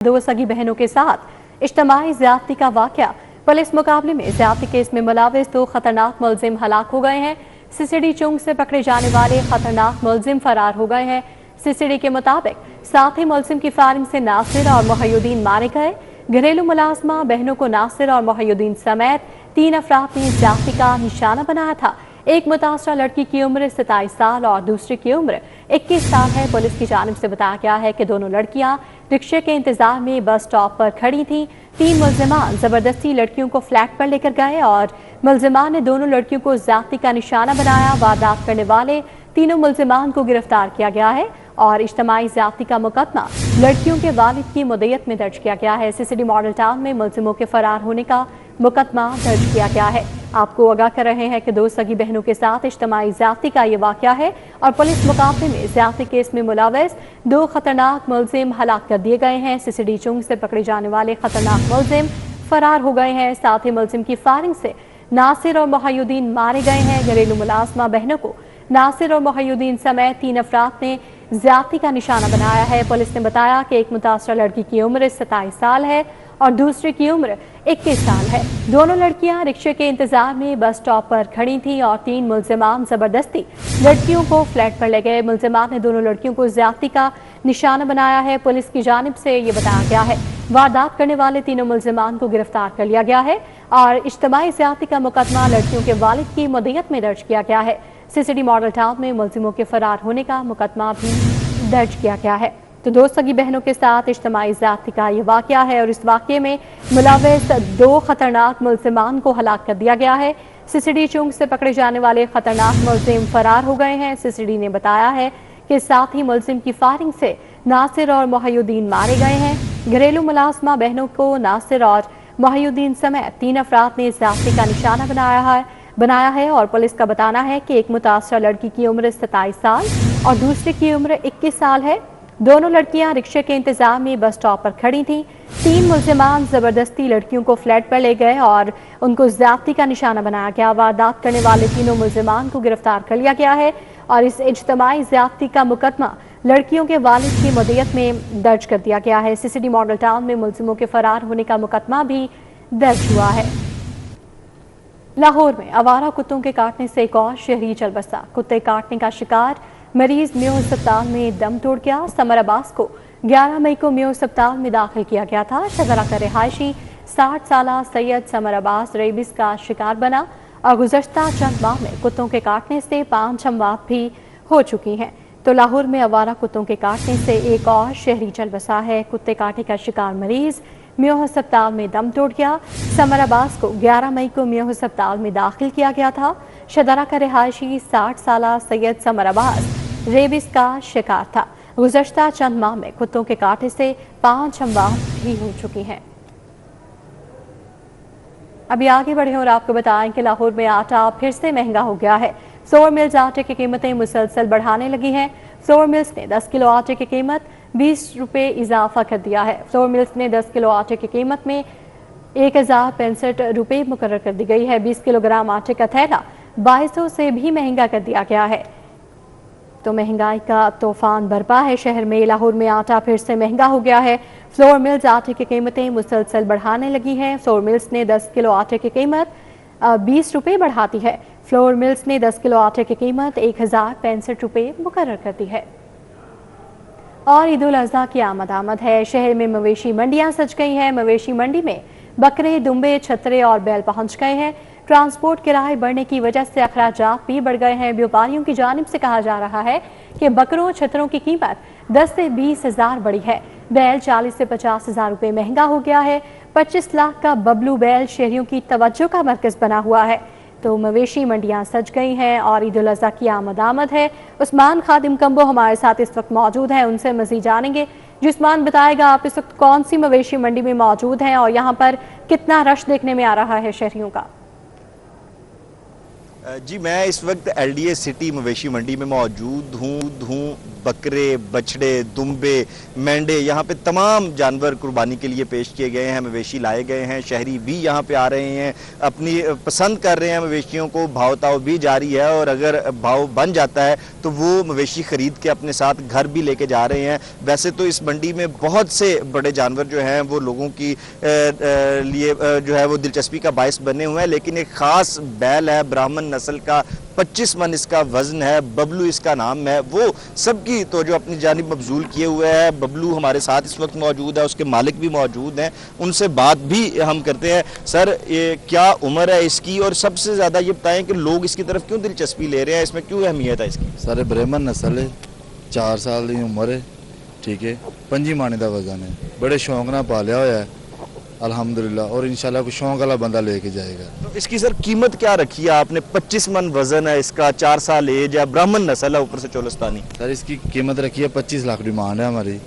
दो सगी बहनों के साथ इज्तिमाई ज्यादती का वाकया। पुलिस मुकाबले में ज्यादती केस में मुलविस दो खतरनाक मुलजिम हलाक हो गए हैं। सीसीडी चुंग से पकड़े जाने वाले खतरनाक मुलजिम फरार हो गए हैं। सीसीडी के मुताबिक साथी मुलजिम की फायरिंग से नासिर और मोहिउद्दीन मारे गए। घरेलू मुलाजमा बहनों को नासिर और मोहिउद्दीन समेत 3 अफराद ने ज्यादती का निशाना बनाया था। एक मुतासरा लड़की की उम्र 27 साल और दूसरी की उम्र 21 साल है। पुलिस की जानिब से बताया गया है कि दोनों लड़कियां रिक्शे के इंतजार में बस स्टॉप पर खड़ी थीं। 3 मुलजिमान जबरदस्ती लड़कियों को फ्लैट पर लेकर गए और मुलजिमान ने दोनों लड़कियों को ज्यादती का निशाना बनाया। वारदात करने वाले तीनों मुलजिमान को गिरफ्तार किया गया है और इज्तिमाई ज्यादती का मुकदमा लड़कियों के वालिद की मुद्दत में दर्ज किया गया है। सीसीडी मॉडल टाउन में मुलजिमों के फरार होने का मुकदमा दर्ज किया गया है। आपको आगाह कर रहे हैं कि दो सगी बहनों के साथ इज्तिमाई ज्यादती का ये वाकया है और पुलिस मुकाबले में ज्यादती केस में मुलविस 2 खतरनाक मुलजिम हलाक कर दिए गए हैं। सीसीडी चुंग से पकड़े जाने वाले खतरनाक मुलजिम फरार हो गए हैं। साथ ही मुलजिम की फायरिंग से नासिर और मोहिउद्दीन मारे गए हैं। घरेलू मुलाजमा बहनों को नासिर और मोहिउद्दीन समेत 3 अफराद ने ज्यादती का निशाना बनाया है। पुलिस ने बताया कि एक मुतासरा लड़की की उम्र 27 साल है और दूसरी की उम्र 21 साल है। दोनों लड़कियां रिक्शे के इंतजार में बस स्टॉप पर खड़ी थीं और 3 मुलजिमान जबरदस्ती लड़कियों को फ्लैट पर ले गए। मुलजिमान ने दोनों लड़कियों को ज्यादती का निशाना बनाया है। पुलिस की जानिब से ये बताया गया है वारदात करने वाले तीनों मुलजिमान को गिरफ्तार कर लिया गया है और इज्तिमाई ज्यादती का मुकदमा लड़कियों के वालिद की मुद्दत में दर्ज किया गया है। सीसीडी मॉडल टाउन में मुलजिमों के फरार होने का मुकदमा भी दर्ज किया गया है। तो 2 सगी बहनों के साथ इज्तिमाई ज्यादती का ये वाकया है और इस वाकये में मुलविस 2 खतरनाक मुलजिमान को हलाक कर दिया गया है। सीसीडी चुंग से पकड़े जाने वाले खतरनाक मुलजिम फरार हो गए हैं। सीसीडी ने बताया है कि साथ ही मुलजिम की फायरिंग से नासिर और मोहिउद्दीन मारे गए हैं। घरेलू मुलाजमा बहनों को नासिर और मोहिउद्दीन समेत 3 अफराद ने ज्यादती का निशाना बनाया है और पुलिस का बताना है कि एक मुतासरा लड़की की उम्र 27 साल और दूसरी की उम्र 21 साल है। दोनों लड़कियां रिक्शे के इंतजार में बस स्टॉप पर खड़ी थीं। 3 मुलजिमान जबरदस्ती लड़कियों को फ्लैट पर ले गए और उनको ज्यादती का निशाना बनाया गया। वारदात करने वाले तीनों मुलजिमान को गिरफ्तार कर लिया गया है और इस इज्तिमाई ज्यादती का मुकदमा लड़कियों के वालिद की मुद्दत में दर्ज कर दिया गया है। सीसीडी मॉडल टाउन में मुलजिमों के फरार होने का मुकदमा भी दर्ज हुआ है। लाहौर में आवारा कुत्तों के काटने से एक और शहरी चल बसा। कुत्ते काटने का शिकार मरीज मेयो अस्पताल में दम तोड़ गया। समर अब्बास को 11 मई को मेयो अस्पताल में दाखिल किया गया था। शहरा का रिहायशी 60 साल सैयद समर अब्बास रेबिस का शिकार बना और गुज़श्ता चंद माह में कुत्तों के काटने से 5 अमवात भी हो चुकी हैं। तो लाहौर में आवारा कुत्तों के काटने से एक और शहरी चल बसा है। कुत्ते काटने का शिकार मरीज मेयो अस्पताल में दम तोड़ गया। समर अब्बास को 11 मई को मेयो अस्पताल में दाखिल किया गया था। शदरा का रिहायशी 60 साल सैयद समर अब्बास रेबिस का शिकार था। गुज़श्ता चंद माह में कुत्तों के काटने से 5 अमवात भी हो चुकी हैं। अभी आगे बढ़े और आपको बताएं कि लाहौर में आटा फिर से महंगा हो गया है। फ्लोर मिल्स आटे की कीमतें मुसलसल बढ़ाने लगी हैं। फ्लोर मिल्स ने 10 किलो आटे की कीमत 20 रुपये इजाफा कर दिया है। फ्लोर मिल्स ने 10 किलो आटे की कीमत में 1065 रुपये मुकर्रर कर दी गई है। 20 किलोग्राम आटे का थैला 2200 से भी महंगा कर दिया गया है। तो महंगाई का तूफान बरपा है शहर में। लाहौर में आटा फिर से महंगा हो गया है। फ्लोर मिल्स आटे की कीमतें मुसलसल बढ़ाने लगी हैं। फ्लोर मिल्स ने 10 किलो आटे की कीमत 20 रुपये बढ़ाती है। फ्लोर मिल्स ने 10 किलो आटे की कीमत 1065 रुपये मुकर्रर कर दी है। और ईद उल अज़हा की आमद है। शहर में मवेशी मंडियां सज गई हैं। मवेशी मंडी में बकरे, दुम्बे, छतरे और बैल पहुंच गए हैं। ट्रांसपोर्ट किराए बढ़ने की वजह से अखराजात भी बढ़ गए हैं। व्यापारियों की जानिब से कहा जा रहा है कि बकरों, छतरों की कीमत 10 से 20 हज़ार बढ़ी है। बैल 40 से 50 हज़ार रुपये महंगा हो गया है। 25 लाख का बबलू बैल शहरियों की तवज्जो का मरकज बना हुआ है। तो मवेशी मंडियां सज गई हैं और ईद उल अज़हा की आमद है। उस्मान खादिम कंबो हमारे साथ इस वक्त मौजूद हैं, उनसे मज़ीद जानेंगे। उस्मान, बताएगा आप इस वक्त कौन सी मवेशी मंडी में मौजूद हैं और यहाँ पर कितना रश देखने में आ रहा है शहरियों का? जी, मैं इस वक्त LDA सिटी मवेशी मंडी में मौजूद हूँ। बकरे, बछड़े, दुम्बे, मेंढे, यहाँ पे तमाम जानवर कुर्बानी के लिए पेश किए गए हैं, मवेशी लाए गए हैं। शहरी भी यहाँ पे आ रहे हैं, अपनी पसंद कर रहे हैं मवेशियों को, भाव ताव भी जारी है और अगर भाव बन जाता है तो वो मवेशी खरीद के अपने साथ घर भी लेके जा रहे हैं। वैसे तो इस मंडी में बहुत से बड़े जानवर जो हैं वो लोगों की लिए जो है वो दिलचस्पी का बायस बने हुए हैं, लेकिन एक ख़ास बैल है, ब्राह्मण नस्ल का, 25 मन इसका वजन है, बबलू इसका नाम है, वो सबकी तो जो अपनी जानिब मबजूल किए हुए हैं। बबलू हमारे साथ इस वक्त मौजूद है, उसके मालिक भी मौजूद हैं, उनसे बात भी हम करते हैं। सर, ये क्या उम्र है इसकी और सबसे ज़्यादा ये बताएं कि लोग इसकी तरफ क्यों दिलचस्पी ले रहे हैं, इसमें क्यों अहमियत है इसकी? सर ब्राह्मण नस्ल है, 4 साल की उम्र है, ठीक है, 5 माने का वजन है, बड़े शौक ना पालिया होया है अल्हम्दुलिल्लाह, और इंशाल्लाह कोई शौक वाला बंदा लेके जाएगा। तो इसकी सर कीमत क्या रखी है आपने? 25 मन वजन है इसका, 4 साल एज है, ब्राह्मण नस्ल है ऊपर से चोलस्तानी। सर इसकी कीमत रखी है 25 लाख डिमांड है हमारी,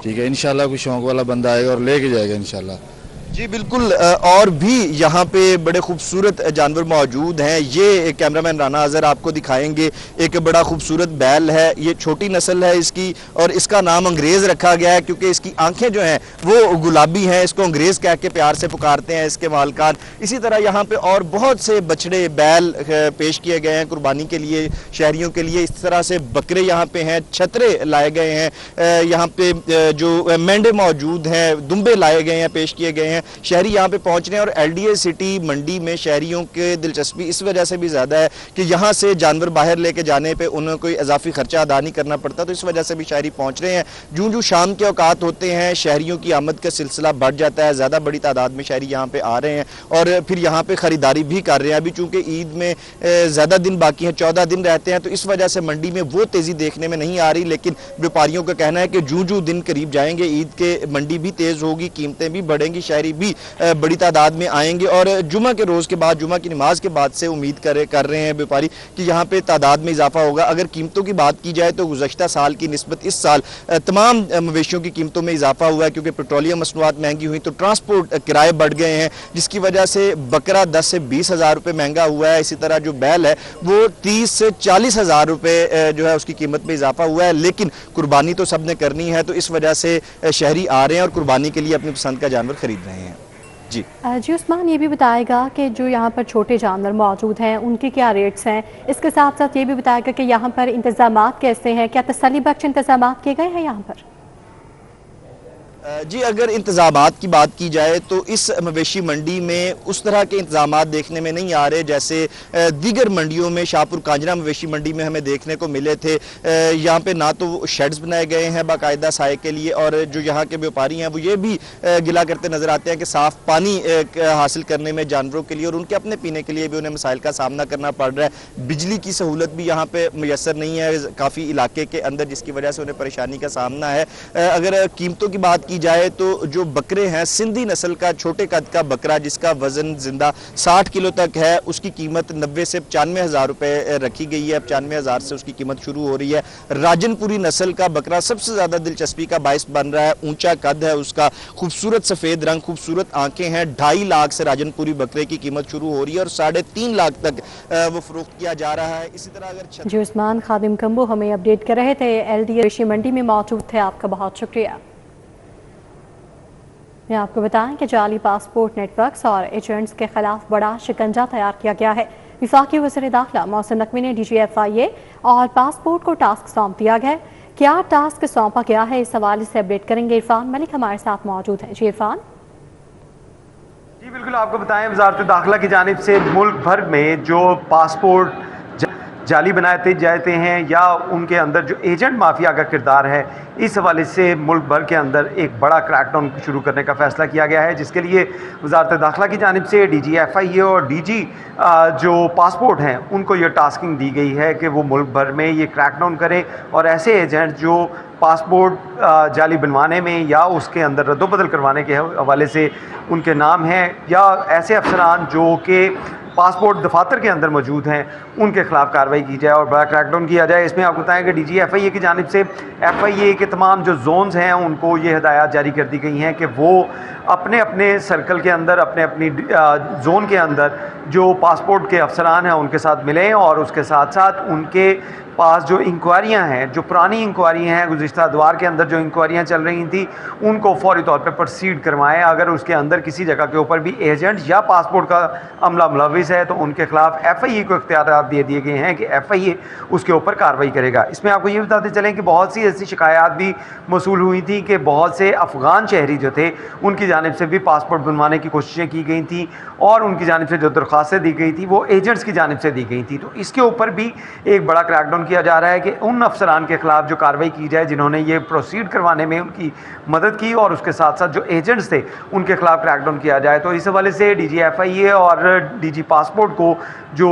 ठीक है, इंशाल्लाह कोई शौक वाला बंदा आएगा और लेके जाएगा इंशाल्लाह। जी बिल्कुल, और भी यहाँ पे बड़े खूबसूरत जानवर मौजूद हैं। ये कैमरामैन राना अजहर आपको दिखाएंगे, एक बड़ा खूबसूरत बैल है, ये छोटी नस्ल है इसकी और इसका नाम अंग्रेज़ रखा गया है क्योंकि इसकी आंखें जो हैं वो गुलाबी हैं, इसको अंग्रेज़ कह के प्यार से पुकारते हैं इसके मालकान। इसी तरह यहाँ पे और बहुत से बछड़े, बैल पेश किए गए हैं कुर्बानी के लिए, शहरियों के लिए। इस तरह से बकरे यहाँ पे हैं, छतरे लाए गए हैं, यहाँ पे जो मेंढे मौजूद हैं, दुम्बे लाए गए हैं, पेश किए गए हैं। शहरी यहाँ पे पहुँच रहे हैं और एलडीए सिटी मंडी में शहरियों के दिलचस्पी इस वजह से भी ज़्यादा है कि यहाँ से जानवर बाहर लेके जाने पे उन्हें कोई इजाफी खर्चा अदा नहीं करना पड़ता, तो इस वजह से भी शहरी पहुँच रहे हैं। जूं जूं शाम के औकात होते हैं शहरियों की आमद का सिलसिला बढ़ जाता है, ज़्यादा बड़ी तादाद में शहरी यहाँ पे आ रहे हैं और फिर यहाँ पे ख़रीदारी भी कर रहे हैं। अभी चूँकि ईद में ज़्यादा दिन बाकी हैं, 14 दिन रहते हैं, तो इस वजह से मंडी में वो तेज़ी देखने में नहीं आ रही, लेकिन व्यापारियों का कहना है कि जूं जूं दिन करीब जाएंगे ईद के मंडी भी तेज़ होगी, कीमतें भी बढ़ेंगी, शहरी भी बड़ी तादाद में आएंगे और जुमा के रोज़ के बाद, जुमा की नमाज के बाद से उम्मीद कर रहे हैं व्यापारी कि यहाँ पे तादाद में इजाफा होगा। अगर कीमतों की बात की जाए तो गुज़श्ता साल की निस्बत इस साल तमाम मवेशियों की कीमतों में इजाफा हुआ है क्योंकि पेट्रोलियम मसनूआत महंगी हुई तो ट्रांसपोर्ट किराए बढ़ गए हैं, जिसकी वजह से बकरा 10 से 20 हज़ार रुपये महंगा हुआ है। इसी तरह जो बैल है वो 30 से 40 हज़ार रुपये जो है उसकी कीमत में इजाफा हुआ है, लेकिन कुर्बानी तो सबने करनी है, तो इस वजह से शहरी आ रहे हैं और कुर्बानी के लिए अपनी पसंद का जानवर खरीद रहे हैं। जी उस्मान, ये भी बताएगा कि जो यहाँ पर छोटे जानवर मौजूद हैं उनके क्या रेट्स हैं, इसके साथ साथ ये भी बताएगा कि यहाँ पर इंतजामात कैसे हैं, क्या तसल्ली बख्श इंतजामात किए गए हैं यहाँ पर? जी, अगर इंतज़ामात की बात की जाए तो इस मवेशी मंडी में उस तरह के इंतज़ामात देखने में नहीं आ रहे जैसे दीगर मंडियों में, शाहपुर कांजरा मवेशी मंडी में हमें देखने को मिले थे। यहाँ पे ना तो शेड्स बनाए गए हैं बाकायदा साए के लिए, और जो यहाँ के व्यापारी हैं वो ये भी गिला करते नज़र आते हैं कि साफ़ पानी हासिल करने में जानवरों के लिए और उनके अपने पीने के लिए भी उन्हें मसाइल का सामना करना पड़ रहा है। बिजली की सहूलत भी यहाँ पर मैसर नहीं है काफ़ी इलाके के अंदर, जिसकी वजह से उन्हें परेशानी का सामना है। अगर कीमतों की बात की जाए तो जो बकरे हैं, सिंधी नस्ल का छोटे कद का बकरा जिसका वजन जिंदा 60 किलो तक है, उसकी कीमत 90 से 95 हज़ार रुपये रखी गई है। 95 हज़ार से उसकी कीमत शुरू हो रही है। राजनपुरी नस्ल का बकरा सबसे ज़्यादा दिलचस्पी का बायस बन रहा है, ऊंचा कद है उसका, खूबसूरत सफ़ेद रंग, खूबसूरत आंखें हैं। 2.5 लाख से राजनपुरी बकरे की कीमत शुरू हो रही है और 3.5 लाख तक वो फरोख्त किया जा रहा है। इसी तरह अगर जी उस्मान खादिम कंबो हमें अपडेट कर रहे थे, एलडीए मंडी में मौजूद थे, आपका बहुत शुक्रिया। मैं आपको बताएं कि जाली पासपोर्ट नेटवर्क्स और एजेंट्स के खिलाफ बड़ा शिकंजा तैयार किया गया है। वफाकी वज़ीर दाखिला मोहसिन नकवी ने DGFIA और पासपोर्ट को टास्क सौंप दिया गया है। क्या टास्क सौंपा गया है, इस हवाले से अपडेट करेंगे इरफान मलिक हमारे साथ मौजूद हैं। जी इरफान। जी बिल्कुल, आपको बताएं वज़ारत दाखिला की जानिब से मुल्क भर में जो पासपोर्ट जाली बनाते जाते हैं या उनके अंदर जो एजेंट माफिया का किरदार है, इस हवाले से मुल्क भर के अंदर एक बड़ा क्रैकडाउन शुरू करने का फ़ैसला किया गया है, जिसके लिए वज़ारत दाखिला की जानिब से DGFIA और DG जो पासपोर्ट हैं उनको ये टास्किंग दी गई है कि वो मुल्क भर में ये क्रैकडाउन करें और ऐसे एजेंट जो पासपोर्ट जाली बनवाने में या उसके अंदर रद्दोबदल करवाने के हवाले से उनके नाम हैं या ऐसे अफसरान जो कि पासपोर्ट दफातर के अंदर मौजूद हैं उनके खिलाफ कार्रवाई की जाए और बड़ा क्रैकडाउन किया जाए। इसमें आपको बताएं कि DGFIA की जानिब से FIA के तमाम जो जोन्स हैं उनको ये हिदायत जारी कर दी गई हैं कि वो अपने अपने सर्कल के अंदर अपने अपनी जोन के अंदर जो पासपोर्ट के अफसरान हैं उनके साथ मिलें और उसके साथ साथ उनके पास जो इंक्वायरियां हैं, जो पुरानी इंक्वायरियां हैं, गुज़िश्ता अदवार के अंदर जो इंक्वायरियां चल रही थी उनको फौरी तौर पे प्रोसीड करवाएं। अगर उसके अंदर किसी जगह के ऊपर भी एजेंट या पासपोर्ट का अमला मुलविस है तो उनके खिलाफ FIA को इख्तियार दे दिए गए हैं कि FIA उसके ऊपर कार्रवाई करेगा। इसमें आपको ये बताते चलें कि बहुत सी ऐसी शिकायत भी मौसूल हुई थी कि बहुत से अफ़गान शहरी जो थे उनकी जानिब से भी पासपोर्ट बनवाने की कोशिशें की गई थी और उनकी जानिब से जो दरख्वास्तें दी गई थी वो एजेंट्स की जानिब से दी गई थी। तो इसके ऊपर भी एक बड़ा क्रैकडाउन किया जा रहा है कि उन अफसरान के खिलाफ जो कार्रवाई की जाए जिन्होंने ये प्रोसीड करवाने में उनकी मदद की और उसके साथ साथ जो एजेंट्स थे उनके खिलाफ क्रैकडाउन किया जाए। तो इस हवाले से DGFIA और DG पासपोर्ट को जो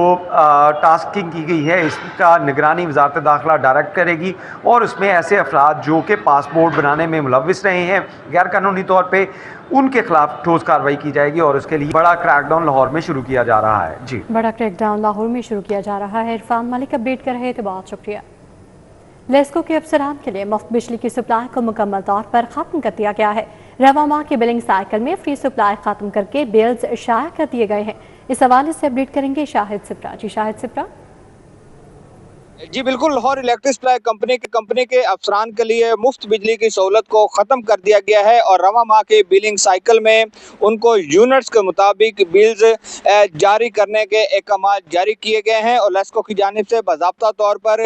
टास्किंग की गई है इसका निगरानी वजारत दाखिला डायरेक्ट करेगी और उसमें ऐसे अफराद जो कि पासपोर्ट बनाने में मुलविस रहे हैं गैर कानूनी तौर पर उनके खिलाफ ठोस कार्रवाई की जाएगी और उसके लिए बड़ा क्रैकडाउन लाहौर में शुरू किया जा रहा है। जी, बड़ा क्रैकडाउन लाहौर में शुरू किया जा रहा है। इरफान मलिक अपडेट कर रहे थे, बहुत शुक्रिया। लेस्को के अफसरान के लिए मुफ्त बिजली की सप्लाई को मुकम्मल तौर पर खत्म कर दिया गया है। रवा माह के बिलिंग साइकिल में फ्री सप्लाई खत्म करके बिल्स शाया कर दिए गए हैं। इस हवाले से अपडेट करेंगे शाहिद सिप्रा। जी शाहिद सिप्रा। जी बिल्कुल, लाहौर इलेक्ट्रिक सप्लाई कंपनी के अफसरान के लिए मुफ्त बिजली की सहूलत को ख़त्म कर दिया गया है और रवा माह के बिलिंग साइकिल में उनको यूनिट्स के मुताबिक बिल्स जारी करने के अहकाम जारी किए गए हैं और लेस्को की जानिब से बाज़ाब्ता तौर पर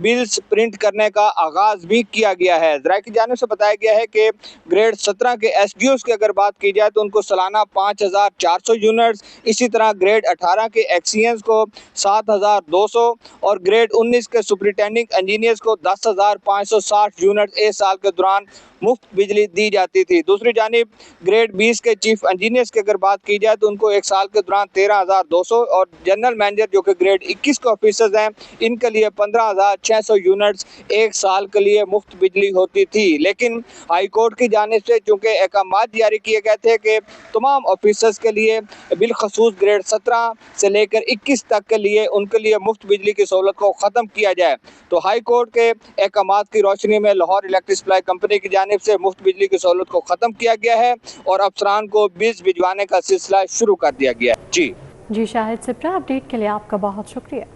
बिल्स प्रिंट करने का आगाज़ भी किया गया है। ज़राए की जानिब से बताया गया है कि ग्रेड 17 के SDOs की अगर बात की जाए तो उनको सालाना 5400 यूनिट्स, इसी तरह ग्रेड 18 के एक्सीएंस को 7200 और ग्रेड 19 के सुपरिटेंडिंग इंजीनियर्स को 10,560 यूनिट एक साल के दौरान मुफ्त बिजली दी जाती थी। दूसरी जानिब ग्रेड 20 के चीफ इंजीनियर्स की अगर बात की जाए तो उनको एक साल के दौरान 13,200 और जनरल मैनेजर जो कि ग्रेड 21 के ऑफिसर्स हैं इनके लिए 15,600 यूनिट्स एक साल के लिए मुफ्त बिजली होती थी। लेकिन हाई कोर्ट की जानिब से चूँकि अहकाम जारी किए गए थे कि तमाम ऑफिसर्स के लिए बिलखसूस ग्रेड 17 से लेकर 21 तक के लिए उनके लिए मुफ्त बिजली की सहूलत को ख़त्म किया जाए, तो हाई कोर्ट के अहकाम की रोशनी में लाहौर इलेक्ट्रिक सप्लाई कंपनी की जानिब से मुफ्त बिजली की सहूलत को ख़त्म किया गया है और अफसरान को बिल्स भिजवाने का सिलसिला शुरू कर दिया गया है। जी शाहिद सिप्रा, अपडेट के लिए आपका बहुत शुक्रिया।